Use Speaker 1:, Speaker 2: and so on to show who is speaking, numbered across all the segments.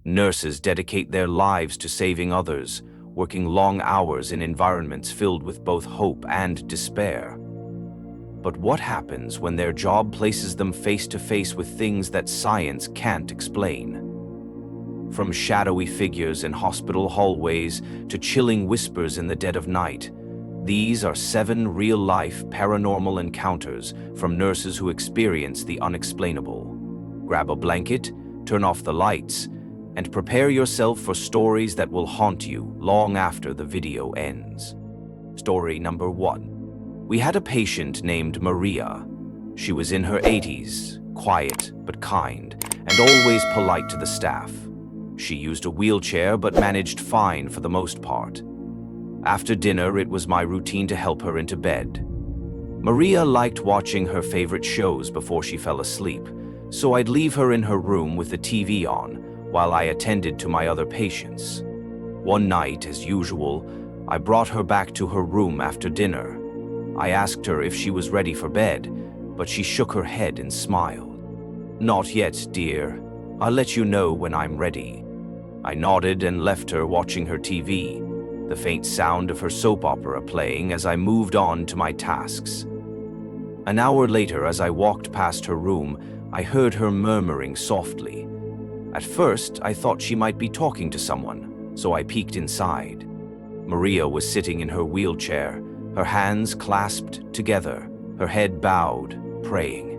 Speaker 1: Nurses dedicate their lives to saving others, working long hours in environments filled with both hope and despair. But what happens when their job places them face to face with things that science can't explain? From shadowy figures in hospital hallways to chilling whispers in the dead of night, these are 7 real-life paranormal encounters from nurses who experience the unexplainable. Grab a blanket, turn off the lights, and prepare yourself for stories that will haunt you long after the video ends. Story number 1. We had a patient named Maria. She was in her 80s, quiet but kind, and always polite to the staff. She used a wheelchair but managed fine for the most part. After dinner, it was my routine to help her into bed. Maria liked watching her favorite shows before she fell asleep, so I'd leave her in her room with the TV on while I attended to my other patients. One night, as usual, I brought her back to her room after dinner. I asked her if she was ready for bed, but she shook her head and smiled. "Not yet, dear. I'll let you know when I'm ready." I nodded and left her watching her TV, the faint sound of her soap opera playing as I moved on to my tasks. An hour later, as I walked past her room, I heard her murmuring softly. At first, I thought she might be talking to someone, so I peeked inside. Maria was sitting in her wheelchair, her hands clasped together, her head bowed, praying.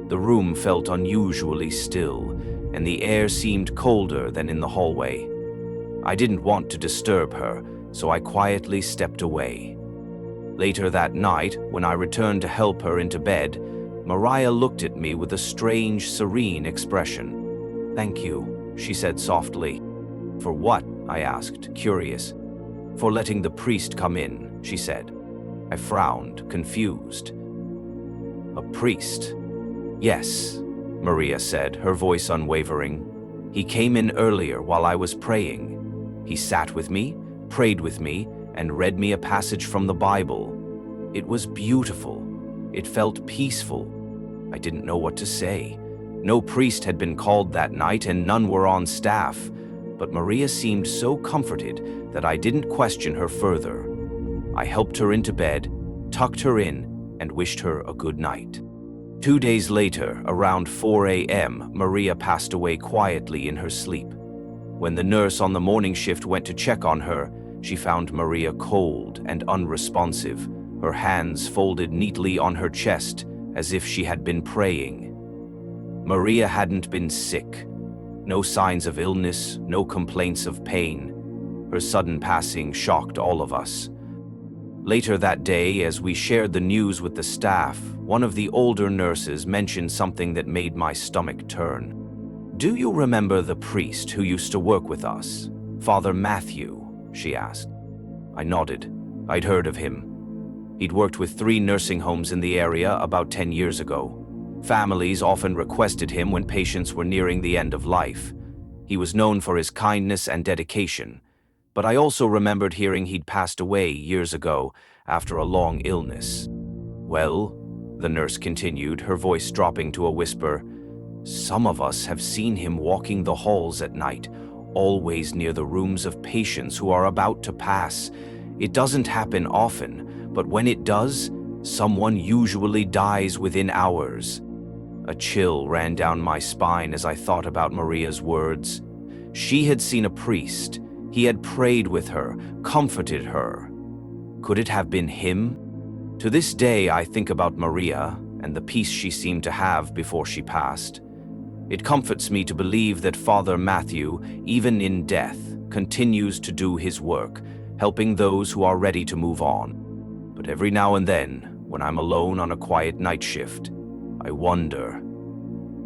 Speaker 1: The room felt unusually still, and the air seemed colder than in the hallway. I didn't want to disturb her, so I quietly stepped away. Later that night, when I returned to help her into bed, Maria looked at me with a strange, serene expression. "Thank you," she said softly. "For what?" I asked, curious. "For letting the priest come in," she said. I frowned, confused. "A priest?" "Yes," Maria said, her voice unwavering. "He came in earlier while I was praying. He sat with me, prayed with me, and read me a passage from the Bible. It was beautiful. It felt peaceful. I didn't know what to say. No priest had been called that night, and none were on staff, but Maria seemed so comforted that I didn't question her further. I helped her into bed, tucked her in, and wished her a good night. 2 days later, around 4 a.m., Maria passed away quietly in her sleep. When the nurse on the morning shift went to check on her, she found Maria cold and unresponsive, her hands folded neatly on her chest as if she had been praying. Maria hadn't been sick. No signs of illness, no complaints of pain. Her sudden passing shocked all of us. Later that day, as we shared the news with the staff, one of the older nurses mentioned something that made my stomach turn. "Do you remember the priest who used to work with us? Father Matthew?" she asked. I nodded. I'd heard of him. He'd worked with 3 nursing homes in the area about 10 years ago. Families often requested him when patients were nearing the end of life. He was known for his kindness and dedication, but I also remembered hearing he'd passed away years ago after a long illness. "Well," the nurse continued, her voice dropping to a whisper, "some of us have seen him walking the halls at night, always near the rooms of patients who are about to pass. It doesn't happen often, but when it does, someone usually dies within hours." A chill ran down my spine as I thought about Maria's words. She had seen a priest. He had prayed with her, comforted her. Could it have been him? To this day, I think about Maria and the peace she seemed to have before she passed. It comforts me to believe that Father Matthew, even in death, continues to do his work, helping those who are ready to move on. But every now and then, when I'm alone on a quiet night shift, I wonder,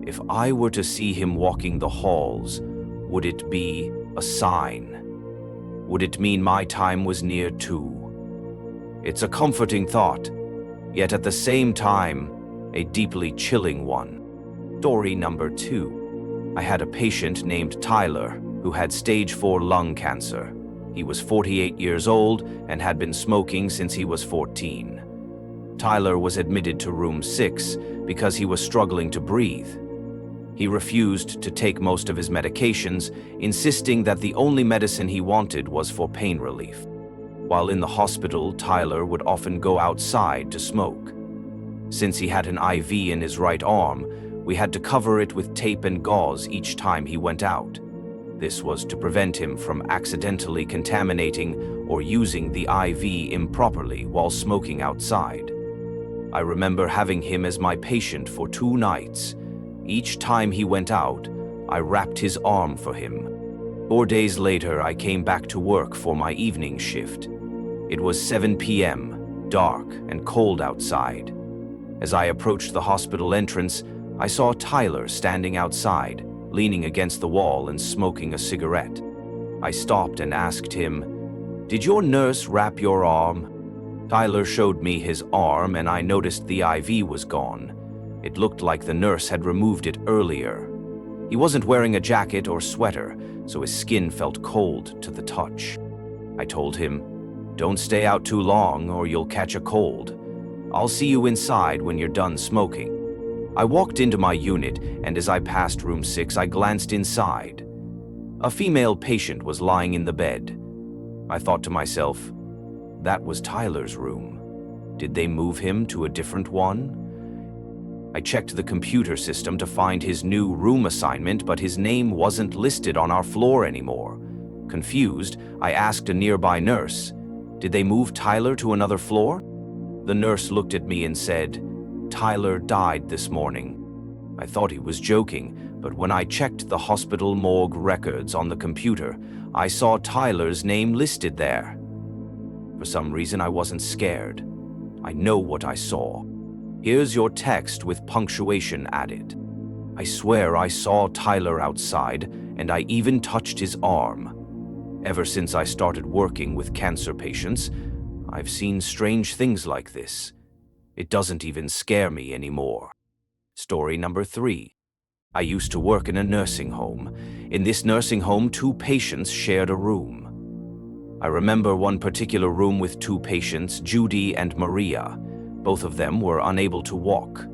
Speaker 1: if I were to see him walking the halls, would it be a sign? Would it mean my time was near too? It's a comforting thought, yet at the same time, a deeply chilling one. Story number 2. I had a patient named Tyler who had stage 4 lung cancer. He was 48 years old and had been smoking since he was 14. Tyler was admitted to room 6 because he was struggling to breathe. He refused to take most of his medications, insisting that the only medicine he wanted was for pain relief. While in the hospital, Tyler would often go outside to smoke. Since he had an IV in his right arm, we had to cover it with tape and gauze each time he went out. This was to prevent him from accidentally contaminating or using the IV improperly while smoking outside. I remember having him as my patient for 2 nights. Each time he went out, I wrapped his arm for him. 4 days later, I came back to work for my evening shift. It was 7 p.m., dark and cold outside. As I approached the hospital entrance, I saw Tyler standing outside, leaning against the wall and smoking a cigarette. I stopped and asked him, "Did your nurse wrap your arm?" Tyler showed me his arm and I noticed the IV was gone. It looked like the nurse had removed it earlier. He wasn't wearing a jacket or sweater, so his skin felt cold to the touch. I told him, "Don't stay out too long or you'll catch a cold. I'll see you inside when you're done smoking." I walked into my unit, and as I passed room 6, I glanced inside. A female patient was lying in the bed. I thought to myself, that was Tyler's room. Did they move him to a different one? I checked the computer system to find his new room assignment, but his name wasn't listed on our floor anymore. Confused, I asked a nearby nurse, "Did they move Tyler to another floor?" The nurse looked at me and said, "Tyler died this morning." I thought he was joking, but when I checked the hospital morgue records on the computer, I saw Tyler's name listed there. For some reason, I wasn't scared. I know what I saw. Here's your text with punctuation added. I swear I saw Tyler outside, and I even touched his arm. Ever since I started working with cancer patients, I've seen strange things like this. It doesn't even scare me anymore. Story number 3. I used to work in a nursing home. In this nursing home, 2 patients shared a room. I remember one particular room with 2 patients, Judy and Maria. Both of them were unable to walk.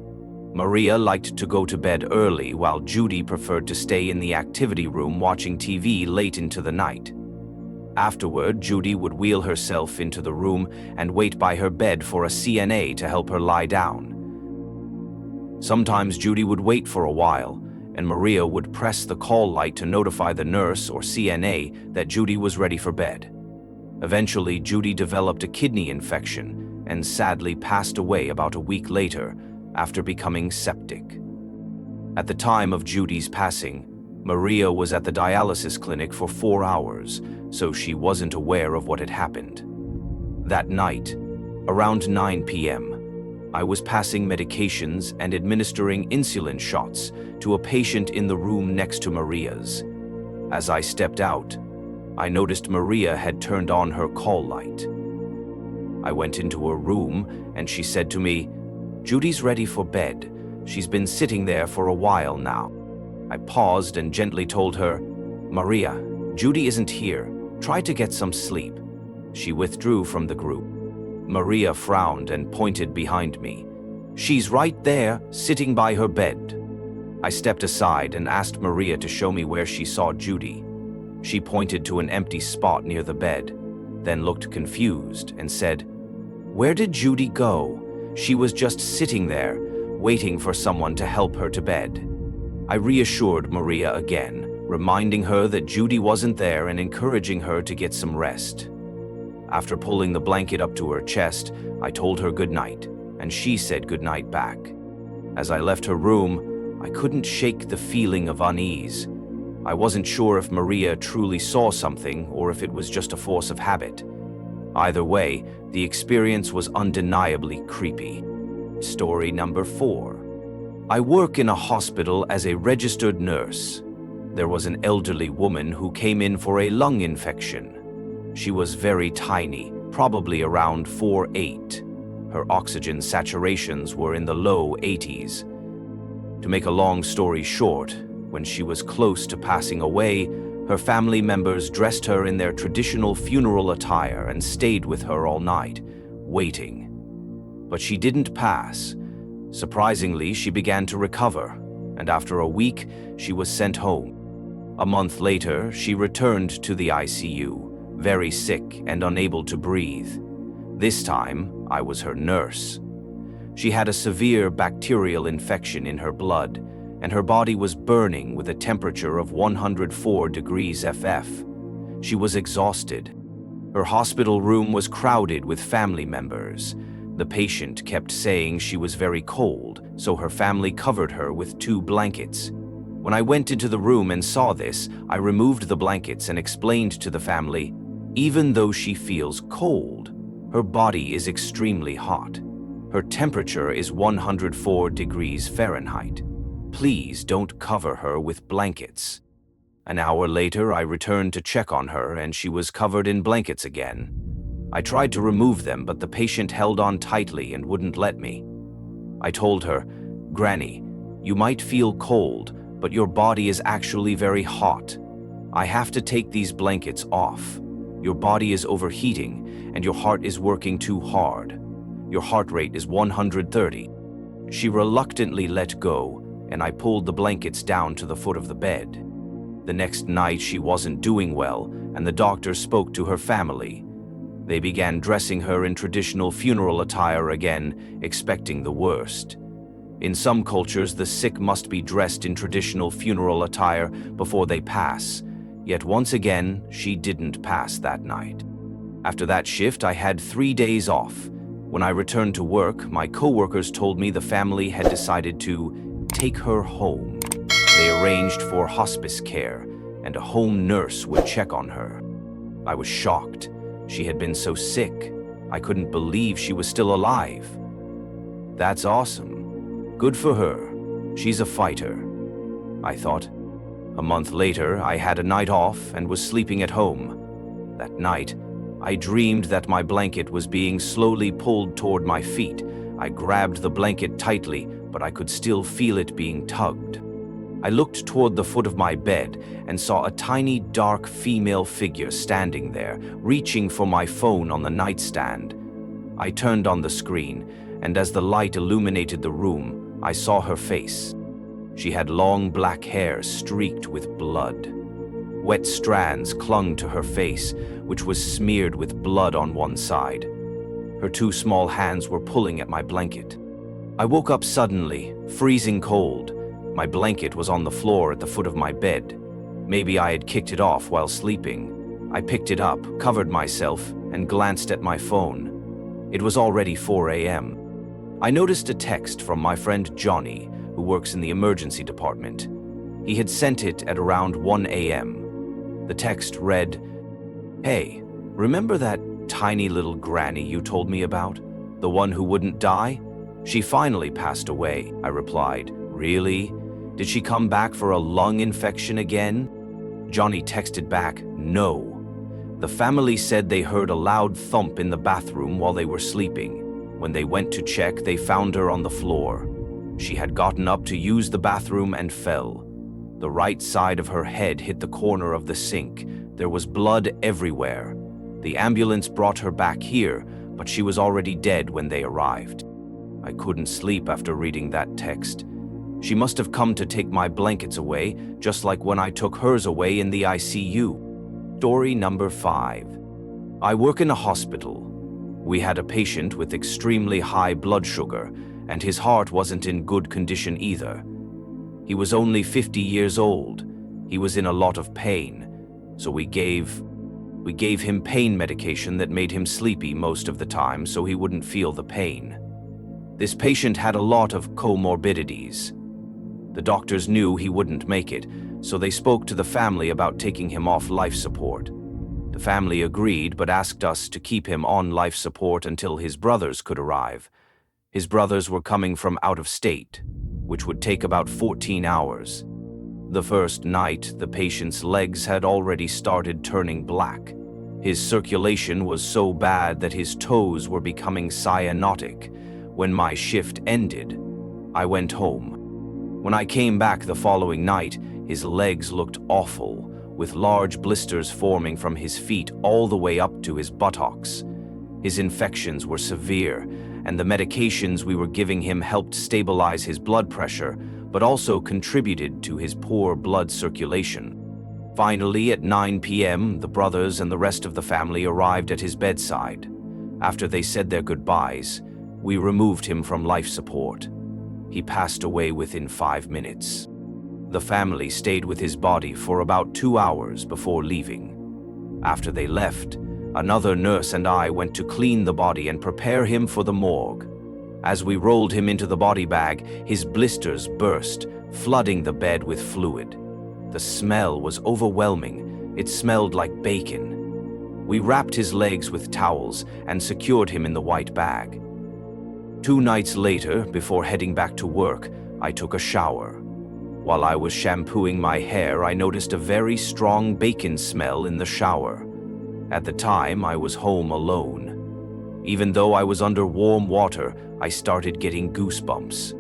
Speaker 1: Maria liked to go to bed early, while Judy preferred to stay in the activity room watching TV late into the night. Afterward, Judy would wheel herself into the room and wait by her bed for a CNA to help her lie down. Sometimes Judy would wait for a while, and Maria would press the call light to notify the nurse or CNA that Judy was ready for bed. Eventually, Judy developed a kidney infection and sadly passed away about a week later after becoming septic. At the time of Judy's passing, Maria was at the dialysis clinic for 4 hours, so she wasn't aware of what had happened. That night, around 9 p.m., I was passing medications and administering insulin shots to a patient in the room next to Maria's. As I stepped out, I noticed Maria had turned on her call light. I went into her room and she said to me, "Judy's ready for bed. She's been sitting there for a while now." I paused and gently told her, "Maria, Judy isn't here. Try to get some sleep." She withdrew from the group. Maria frowned and pointed behind me. "She's right there, sitting by her bed." I stepped aside and asked Maria to show me where she saw Judy. She pointed to an empty spot near the bed, then looked confused and said, "Where did Judy go? She was just sitting there, waiting for someone to help her to bed." I reassured Maria again, reminding her that Judy wasn't there and encouraging her to get some rest. After pulling the blanket up to her chest, I told her goodnight, and she said goodnight back. As I left her room, I couldn't shake the feeling of unease. I wasn't sure if Maria truly saw something or if it was just a force of habit. Either way, the experience was undeniably creepy. Story number 4. I work in a hospital as a registered nurse. There was an elderly woman who came in for a lung infection. She was very tiny, probably around 4'8". Her oxygen saturations were in the low 80s. To make a long story short, when she was close to passing away, her family members dressed her in their traditional funeral attire and stayed with her all night, waiting. But she didn't pass. Surprisingly, she began to recover, and after a week, she was sent home. A month later, she returned to the ICU, very sick and unable to breathe. This time, I was her nurse. She had a severe bacterial infection in her blood, and her body was burning with a temperature of 104 degrees FF. She was exhausted. Her hospital room was crowded with family members. The patient kept saying she was very cold, so her family covered her with 2 blankets. When I went into the room and saw this, I removed the blankets and explained to the family, even though she feels cold, her body is extremely hot. Her temperature is 104 degrees Fahrenheit. Please don't cover her with blankets. An hour later, I returned to check on her and she was covered in blankets again. I tried to remove them, but the patient held on tightly and wouldn't let me. I told her, "Granny, you might feel cold, but your body is actually very hot. I have to take these blankets off. Your body is overheating and your heart is working too hard. Your heart rate is 130. She reluctantly let go, and I pulled the blankets down to the foot of the bed. The next night she wasn't doing well, and the doctor spoke to her family. They began dressing her in traditional funeral attire again, expecting the worst. In some cultures, the sick must be dressed in traditional funeral attire before they pass. Yet once again, she didn't pass that night. After that shift, I had 3 days off. When I returned to work, my coworkers told me the family had decided to take her home. They arranged for hospice care, and a home nurse would check on her. I was shocked. She had been so sick. I couldn't believe she was still alive. That's awesome. Good for her. She's a fighter, I thought. A month later, I had a night off and was sleeping at home. That night, I dreamed that my blanket was being slowly pulled toward my feet. I grabbed the blanket tightly, but I could still feel it being tugged. I looked toward the foot of my bed and saw a tiny, dark female figure standing there, reaching for my phone on the nightstand. I turned on the screen, and as the light illuminated the room, I saw her face. She had long black hair streaked with blood. Wet strands clung to her face, which was smeared with blood on one side. Her 2 small hands were pulling at my blanket. I woke up suddenly, freezing cold. My blanket was on the floor at the foot of my bed. Maybe I had kicked it off while sleeping. I picked it up, covered myself, and glanced at my phone. It was already 4 a.m. I noticed a text from my friend Johnny, who works in the emergency department. He had sent it at around 1 a.m. The text read, "Hey, remember that tiny little granny you told me about? The one who wouldn't die? She finally passed away," I replied. "Really? Did she come back for a lung infection again?" Johnny texted back, "No. The family said they heard a loud thump in the bathroom while they were sleeping. When they went to check, they found her on the floor. She had gotten up to use the bathroom and fell. The right side of her head hit the corner of the sink. There was blood everywhere. The ambulance brought her back here, but she was already dead when they arrived." I couldn't sleep after reading that text. She must have come to take my blankets away, just like when I took hers away in the ICU. Story number 5. I work in a hospital. We had a patient with extremely high blood sugar, and his heart wasn't in good condition either. He was only 50 years old. He was in a lot of pain, so we gave him pain medication that made him sleepy most of the time so he wouldn't feel the pain. This patient had a lot of comorbidities. The doctors knew he wouldn't make it, so they spoke to the family about taking him off life support. The family agreed but asked us to keep him on life support until his brothers could arrive. His brothers were coming from out of state, which would take about 14 hours. The first night, the patient's legs had already started turning black. His circulation was so bad that his toes were becoming cyanotic. When my shift ended, I went home. When I came back the following night, his legs looked awful, with large blisters forming from his feet all the way up to his buttocks. His infections were severe, and the medications we were giving him helped stabilize his blood pressure, but also contributed to his poor blood circulation. Finally, at 9 p.m., the brothers and the rest of the family arrived at his bedside. After they said their goodbyes, we removed him from life support. He passed away within 5 minutes. The family stayed with his body for about 2 hours before leaving. After they left, another nurse and I went to clean the body and prepare him for the morgue. As we rolled him into the body bag, his blisters burst, flooding the bed with fluid. The smell was overwhelming. It smelled like bacon. We wrapped his legs with towels and secured him in the white bag. 2 nights later, before heading back to work, I took a shower. While I was shampooing my hair, I noticed a very strong bacon smell in the shower. At the time, I was home alone. Even though I was under warm water, I started getting goosebumps.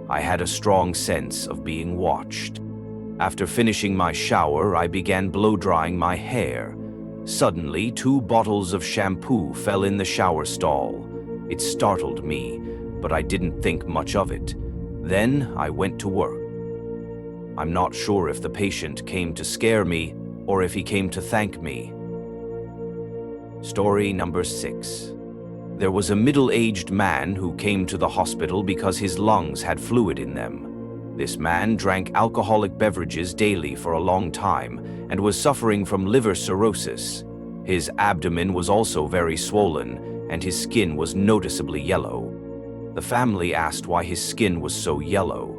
Speaker 1: I had a strong sense of being watched. After finishing my shower, I began blow-drying my hair. Suddenly, 2 bottles of shampoo fell in the shower stall. It startled me, but I didn't think much of it. Then I went to work. I'm not sure if the patient came to scare me or if he came to thank me. Story number 6. There was a middle-aged man who came to the hospital because his lungs had fluid in them. This man drank alcoholic beverages daily for a long time and was suffering from liver cirrhosis. His abdomen was also very swollen, and his skin was noticeably yellow. The family asked why his skin was so yellow.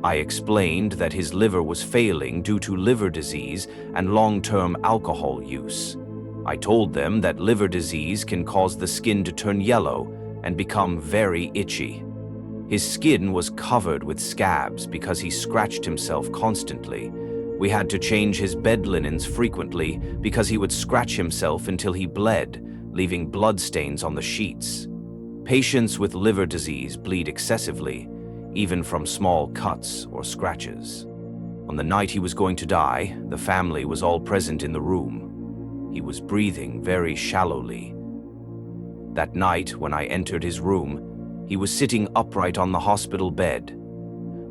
Speaker 1: I explained that his liver was failing due to liver disease and long-term alcohol use. I told them that liver disease can cause the skin to turn yellow and become very itchy. His skin was covered with scabs because he scratched himself constantly. We had to change his bed linens frequently because he would scratch himself until he bled, leaving blood stains on the sheets. Patients with liver disease bleed excessively, even from small cuts or scratches. On the night he was going to die, the family was all present in the room. He was breathing very shallowly. That night, when I entered his room, he was sitting upright on the hospital bed.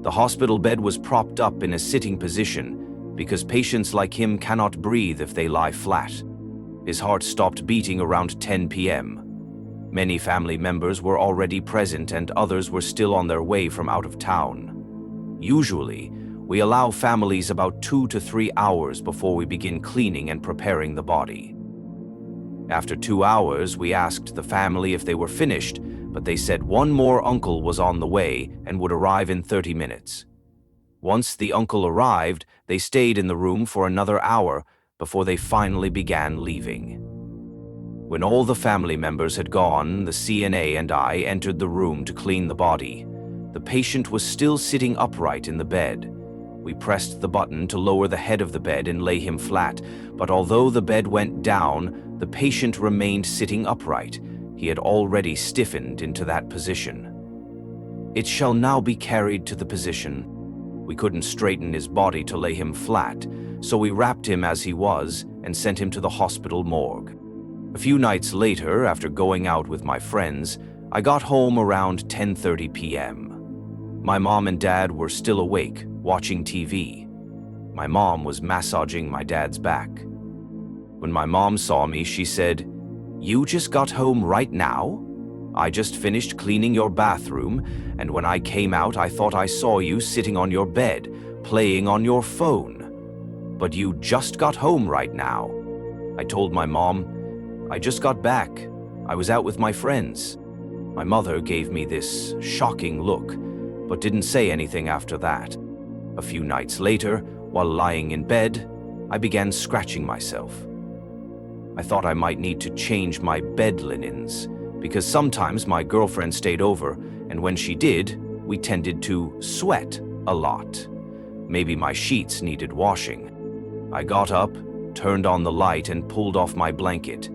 Speaker 1: The hospital bed was propped up in a sitting position because patients like him cannot breathe if they lie flat. His heart stopped beating around 10 p.m. Many family members were already present and others were still on their way from out of town. Usually, we allow families about 2 to 3 hours before we begin cleaning and preparing the body. After 2 hours, we asked the family if they were finished, but they said one more uncle was on the way and would arrive in 30 minutes. Once the uncle arrived, they stayed in the room for another hour before they finally began leaving. When all the family members had gone, the CNA and I entered the room to clean the body. The patient was still sitting upright in the bed. We pressed the button to lower the head of the bed and lay him flat, but although the bed went down, the patient remained sitting upright. He had already stiffened into that position. It shall now be carried to the position. We couldn't straighten his body to lay him flat, so we wrapped him as he was and sent him to the hospital morgue. A few nights later, after going out with my friends, I got home around 10:30 p.m. My mom and dad were still awake, watching TV. My mom was massaging my dad's back. When my mom saw me, she said, "You just got home right now? I just finished cleaning your bathroom, and when I came out, I thought I saw you sitting on your bed, playing on your phone. But you just got home right now." I told my mom, "I just got back. I was out with my friends." My mother gave me this shocking look, but didn't say anything after that. A few nights later, while lying in bed, I began scratching myself. I thought I might need to change my bed linens, because sometimes my girlfriend stayed over, and when she did, we tended to sweat a lot. Maybe my sheets needed washing. I got up, turned on the light, and pulled off my blanket.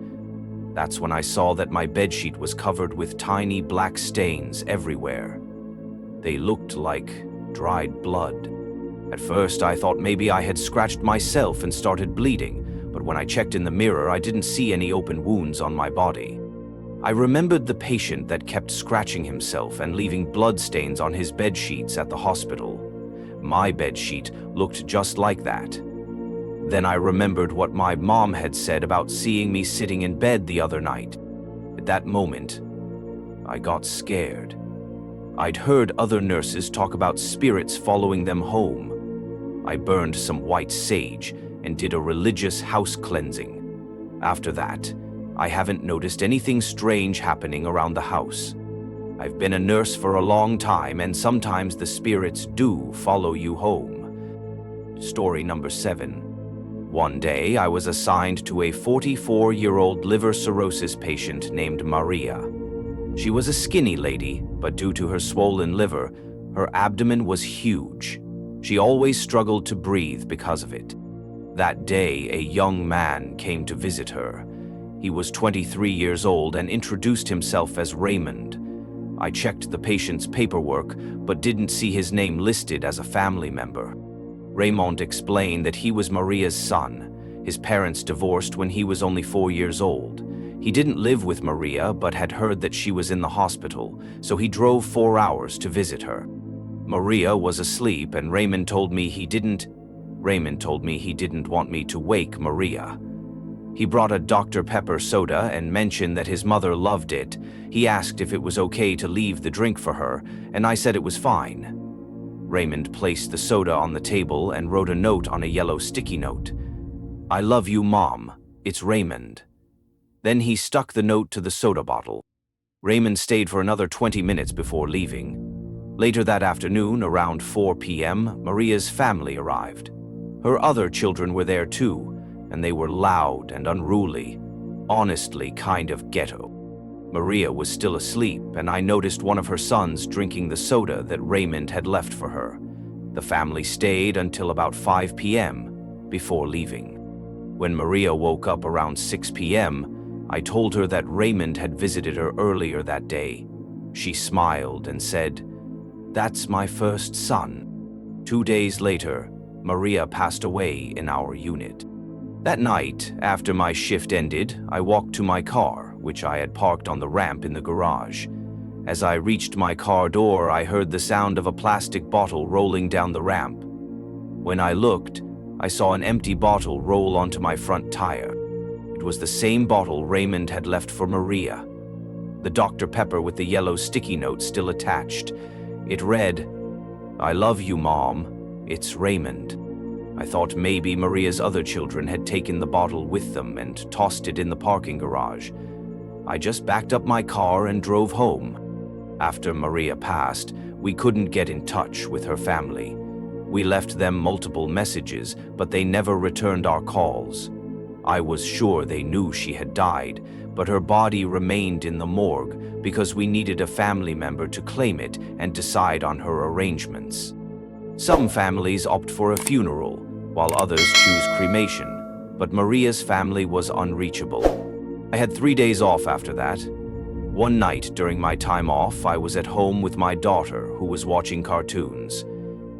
Speaker 1: That's when I saw that my bedsheet was covered with tiny black stains everywhere. They looked like dried blood. At first, I thought maybe I had scratched myself and started bleeding, but when I checked in the mirror, I didn't see any open wounds on my body. I remembered the patient that kept scratching himself and leaving blood stains on his bed sheets at the hospital. My bedsheet looked just like that. Then I remembered what my mom had said about seeing me sitting in bed the other night. At that moment, I got scared. I'd heard other nurses talk about spirits following them home. I burned some white sage and did a religious house cleansing. After that, I haven't noticed anything strange happening around the house. I've been a nurse for a long time, and sometimes the spirits do follow you home. Story number 7. One day, I was assigned to a 44-year-old liver cirrhosis patient named Maria. She was a skinny lady, but due to her swollen liver, her abdomen was huge. She always struggled to breathe because of it. That day, a young man came to visit her. He was 23 years old and introduced himself as Raymond. I checked the patient's paperwork, but didn't see his name listed as a family member. Raymond explained that he was Maria's son. His parents divorced when he was only 4 years old. He didn't live with Maria, but had heard that she was in the hospital, so he drove 4 hours to visit her. Maria was asleep, and Raymond told me he didn't want me to wake Maria. He brought a Dr. Pepper soda and mentioned that his mother loved it. He asked if it was okay to leave the drink for her, and I said it was fine. Raymond placed the soda on the table and wrote a note on a yellow sticky note. "I love you, Mom. It's Raymond." Then he stuck the note to the soda bottle. Raymond stayed for another 20 minutes before leaving. Later that afternoon, around 4 p.m., Maria's family arrived. Her other children were there too, and they were loud and unruly. Honestly, kind of ghetto. Maria was still asleep, and I noticed one of her sons drinking the soda that Raymond had left for her. The family stayed until about 5 p.m. before leaving. When Maria woke up around 6 p.m., I told her that Raymond had visited her earlier that day. She smiled and said, "That's my first son." 2 days later, Maria passed away in our unit. That night, after my shift ended, I walked to my car, which I had parked on the ramp in the garage. As I reached my car door, I heard the sound of a plastic bottle rolling down the ramp. When I looked, I saw an empty bottle roll onto my front tire. It was the same bottle Raymond had left for Maria. The Dr. Pepper with the yellow sticky note still attached. It read, "I love you, Mom. It's Raymond." I thought maybe Maria's other children had taken the bottle with them and tossed it in the parking garage. I just backed up my car and drove home. After Maria passed, we couldn't get in touch with her family. We left them multiple messages, but they never returned our calls. I was sure they knew she had died, but her body remained in the morgue because we needed a family member to claim it and decide on her arrangements. Some families opt for a funeral, while others choose cremation, but Maria's family was unreachable. I had 3 days off after that. One night during my time off, I was at home with my daughter, who was watching cartoons.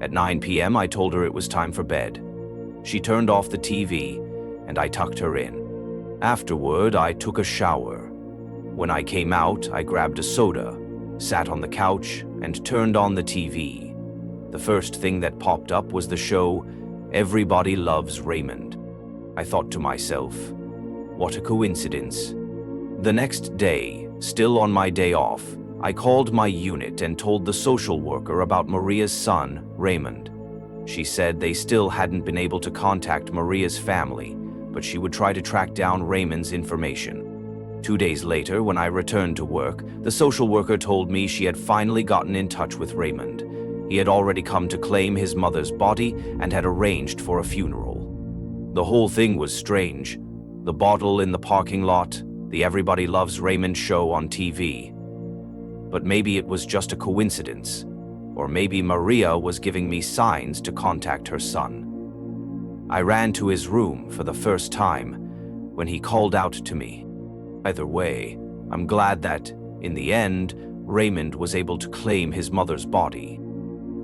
Speaker 1: At 9 p.m., I told her it was time for bed. She turned off the TV, and I tucked her in. Afterward, I took a shower. When I came out, I grabbed a soda, sat on the couch, and turned on the TV. The first thing that popped up was the show Everybody Loves Raymond. I thought to myself, what a coincidence. The next day, still on my day off, I called my unit and told the social worker about Maria's son, Raymond. She said they still hadn't been able to contact Maria's family, but she would try to track down Raymond's information. 2 days later, when I returned to work, the social worker told me she had finally gotten in touch with Raymond. He had already come to claim his mother's body and had arranged for a funeral. The whole thing was strange. The bottle in the parking lot, the Everybody Loves Raymond show on TV. But maybe it was just a coincidence, or maybe Maria was giving me signs to contact her son. I ran to his room for the first time when he called out to me. Either way, I'm glad that, in the end, Raymond was able to claim his mother's body.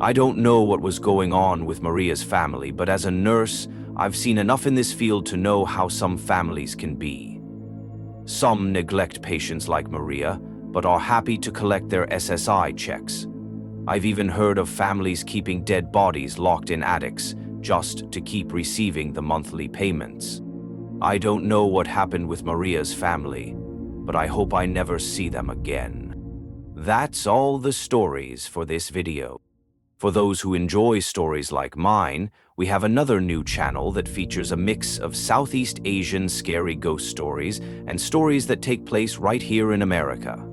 Speaker 1: I don't know what was going on with Maria's family, but as a nurse, I've seen enough in this field to know how some families can be. Some neglect patients like Maria, but are happy to collect their SSI checks. I've even heard of families keeping dead bodies locked in attics just to keep receiving the monthly payments. I don't know what happened with Maria's family, but I hope I never see them again. That's all the stories for this video. For those who enjoy stories like mine, we have another new channel that features a mix of Southeast Asian scary ghost stories and stories that take place right here in America.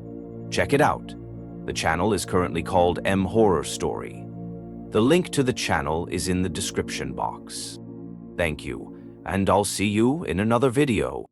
Speaker 1: Check it out. The channel is currently called M Horror Story. The link to the channel is in the description box. Thank you, and I'll see you in another video.